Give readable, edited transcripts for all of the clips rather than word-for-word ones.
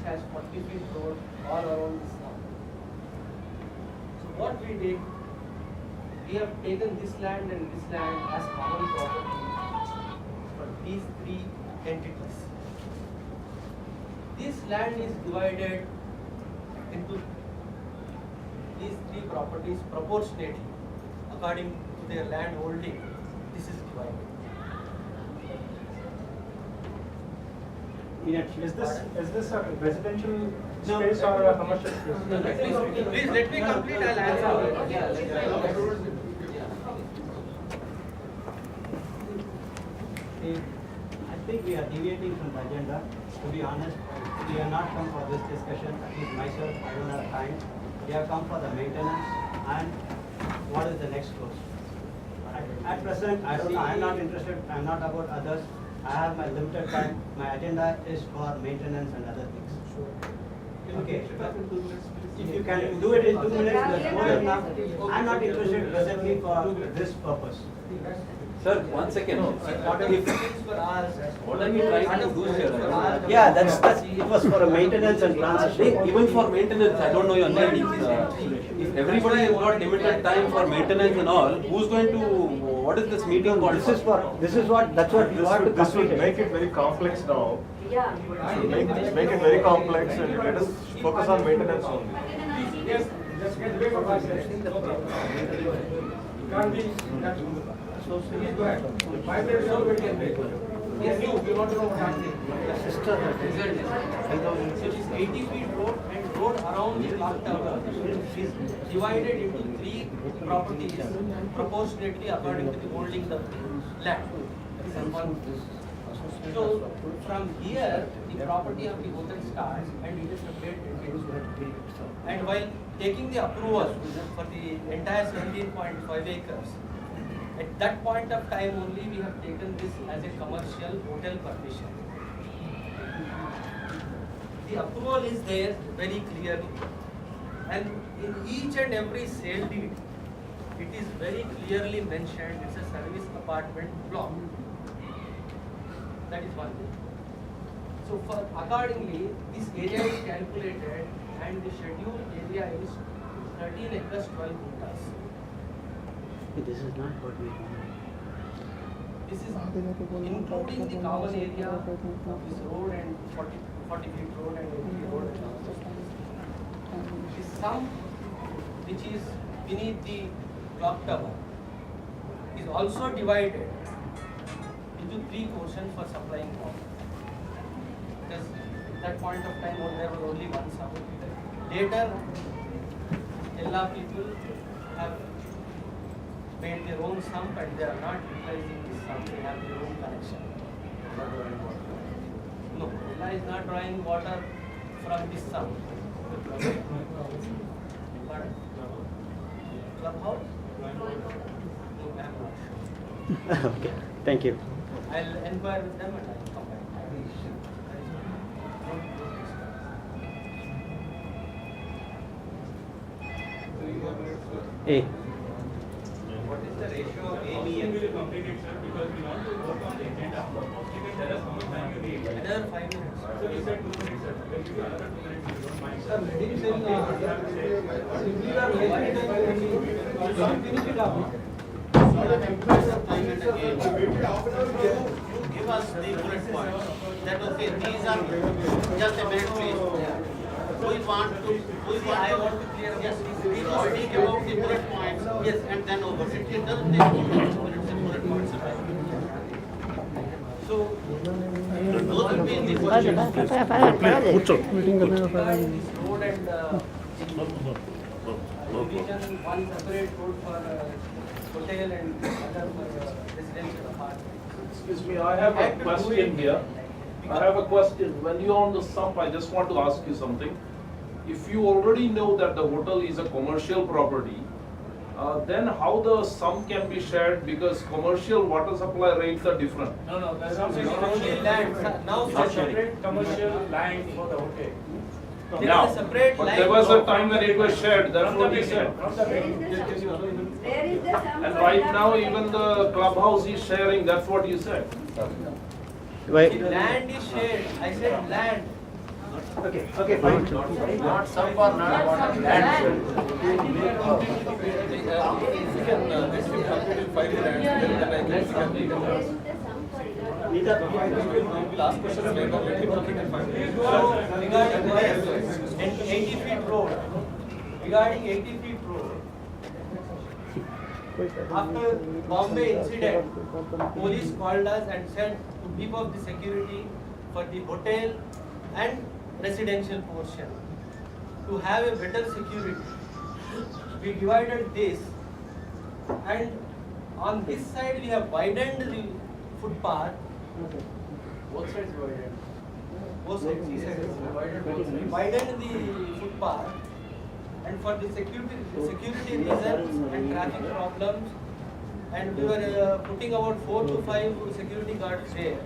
has 40 feet road all around this town. So what we did, we have taken this land and this land as common property for these three entities. This land is divided into these three properties proportionately according to their land holding. This is divided. Is this a residential space or a commercial space? Please let me complete. I'll answer. Yeah, I think we are deviating from the agenda. To be honest, we have not come for this discussion. At least myself, I don't have time. We have come for the maintenance and what is the next course. At present, I don't know. I'm not interested. I'm not about others. I have my limited time. My agenda is for maintenance and other things. Okay. If you can do it in 2 minutes, that's more than enough. I'm not interested presently for this purpose. Sir, 1 second. What are you trying to do here? Yeah, that's it was for a maintenance and transition. Even for maintenance, I don't know your name. If everybody has got limited time for maintenance and all, who's going to, what is this meeting called? This is what, that's what you want to This will complete make it. it very complex now. Yeah. Make it very complex and let us focus on maintenance only. Yes, just get rid of So please go ahead. 5 minutes all we can make. Yes, you want to know what happening. So it is 80 feet road and road around the clock tower is divided into 3 properties proportionately according to the holding of the land. This is one. So from here the property of the hotel starts and it is separate entities. And while taking the approval for the entire 17.5 acres, at that point of time only we have taken this as a commercial hotel permission. The approval is there very clearly, and in each and every sale deed it is very clearly mentioned it's a service apartment block. That is one thing. So for accordingly this area is calculated and the scheduled area is 13 acres 12 hectares. This is not what we want. This is including the common area of this road and 40 feet road and 80 road. The sum which is beneath the clock tower is also divided into 3 portions for supplying water. Because at that point of time there was only one sum. Later, Ella people have made their own sump and they are not utilizing this sump, they have their own connection. No, Ella is not drawing water from this sump. Pardon? Clubhouse? No, I am not sure. Okay, thank you. I'll inquire with them and I'll come back. A. What is the ratio of A, B and C? Because we want to work on the agenda. You can tell us how much time you need. Another 5 minutes. So you said 2 minutes, sir. We'll give you another 2 minutes if you don't mind. Sir, ladies and simply we are wasting time. Some finish it up. You give us the bullet points that okay, these are just a minute please. We want to, I want to clear, yes, we already give out the bullet points, yes, and then over. It doesn't take 2 minutes, bullet points. So, those will be in the questions. Regarding this road and division, one separate road for hotel and other for residential apartment. Excuse me, I have a question here. I have a question. When you're on the sump, I just want to ask you something. If you already know that the hotel is a commercial property, then how the sum can be shared because commercial water supply rates are different? No, that's not Only land, now It's a separate commercial land for the hotel. there Now, is a separate but line. there was a time when it was shared, that's From the what he beginning, said. from the Where beginning. is the sum? Where is the sum? And right now, even the clubhouse is sharing, that's what you said. Why? The land is shared, I said land. Okay, fine. Not sub or not what land. Last question later. Regarding 80 feet road, regarding 80 feet road, after Bombay incident, police called us and said to beef up the security for the hotel and residential portion. To have a better security, we divided this, and on this side we have widened the footpath. Both sides widened. Both sides, widened the footpath, and for the security reasons and traffic problems, and we were putting about 4 to 5 security guards there.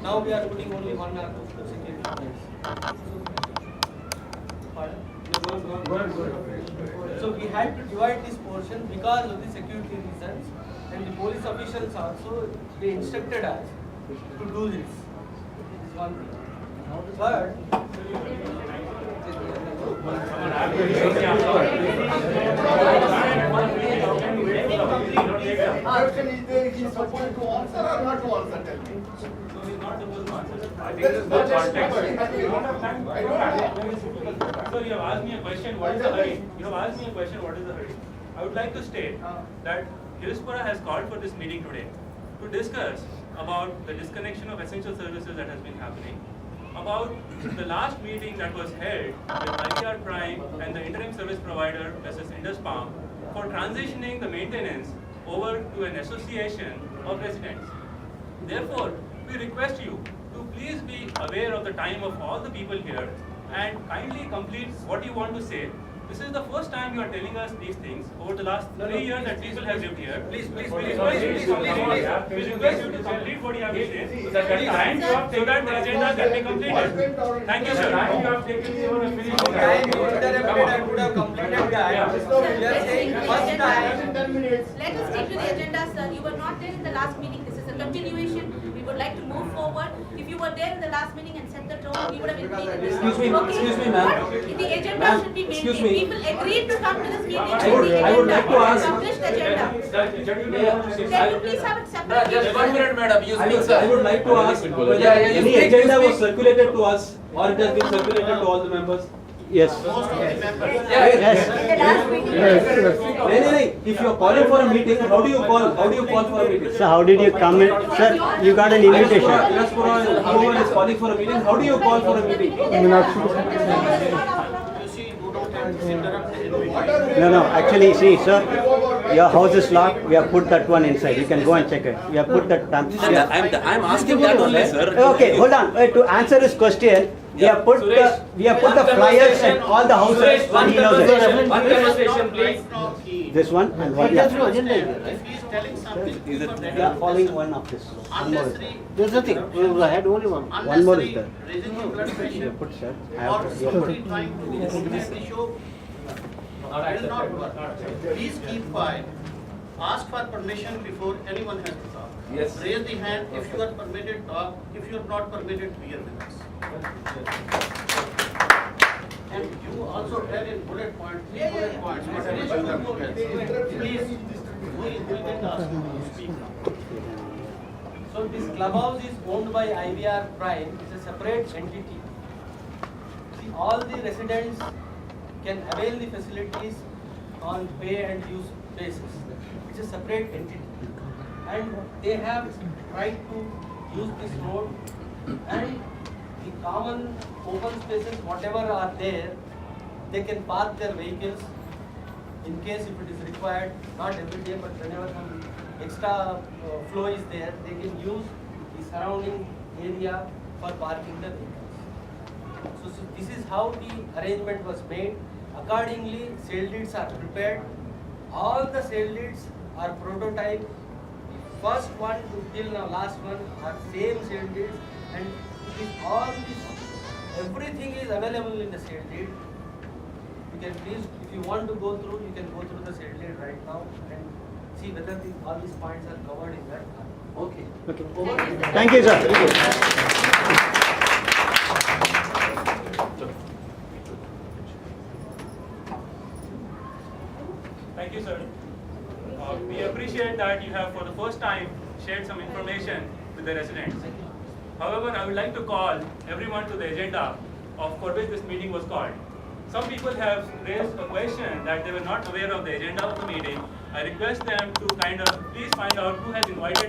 Now we are putting only 1 or 2 security guards. Pardon? So we had to divide this portion because of the security reasons, and the police officials also, they instructed us to do this. This is one thing. Third, Question is there, he is supposed to answer or not to answer, tell me. I think this is the context. So you have asked me a question, what is the hurry? You have asked me a question, what is the hurry? I would like to state that Hillsborough has called for this meeting today to discuss about the disconnection of essential services that has been happening, about the last meeting that was held with ICR Prime and the interim service provider, Mrs. Indus Palm, for transitioning the maintenance over to an association of residents. Therefore, we request you to please be aware of the time of all the people here and kindly complete what you want to say. This is the first time you are telling us these things over the last 3 years that people have lived here. Please, we request you to complete what you have to say so that the time you have taken the agenda can be completed. Thank you, sir. time you interrupted, I could have completed that. We are saying first time. Let us stick to the agenda, sir. You were not there in the last meeting. This is a continuation. We would like to move forward. If you were there in the last meeting and set the tone, we would have included this. Excuse me, ma'am. But the agenda should be Excuse maintained. me. People agreed to come to this meeting. I would like to ask. Published agenda. Can you please have it separate? Just 1 minute, madam. You speak, sir. I would like to ask whether Yeah, you any speak, agenda you was speak. circulated to us or it has been circulated to all the members. Yes. Most of the members. Yes. In the last meeting. No. If you are calling for a meeting, how do you call? How do you call for a meeting? So how did you come in? Sir, you got an invitation. Whoever is calling for a meeting, how do you call for a meeting? You see, you don't have to interrupt the invitation. No, actually, see, sir, your house is locked. We have put that one inside. You can go and check it. We have put that. I'm asking that only, sir. Okay, hold on. To answer this question, we have put the flyers at all the houses. One He knows it. conversation, please. Right now, he, This one and one. if he is telling something, Is it- people that Yeah, are following one of this. unnecessary. There's nothing. I had only one. One more is Unnecessary there. raising the blood pressure Put, sir. I or have somebody trying to dominate the show will not work. Please keep quiet. Ask for permission before anyone has to talk. Yes. Raise the hand if you are permitted talk, if you are not permitted bear with us. And you also tell in bullet points, 3 bullet points, what is your motive? Please, we didn't ask you to speak now. So this clubhouse is owned by IVR Prime. It's a separate entity. See, all the residents can avail the facilities on pay and use basis. It's a separate entity, and they have right to use this road, and the common open spaces, whatever are there, they can park their vehicles in case if it is required, not every day, but whenever some extra flow is there, they can use the surrounding area for parking the vehicles. So this is how the arrangement was made. Accordingly, sale deeds are prepared. All the sale deeds are prototype. The first one to till now last one are same sale deeds, and it is all this, everything is available in the sale deed. You can please, if you want to go through, you can go through the sale deed right now and see whether all these points are covered in that. Okay. Thank you, sir. Thank you, sir. We appreciate that you have for the first time shared some information with the residents. However, I would like to call everyone to the agenda for which this meeting was called. Some people have raised a question that they were not aware of the agenda of the meeting. I request them to please find out who has invited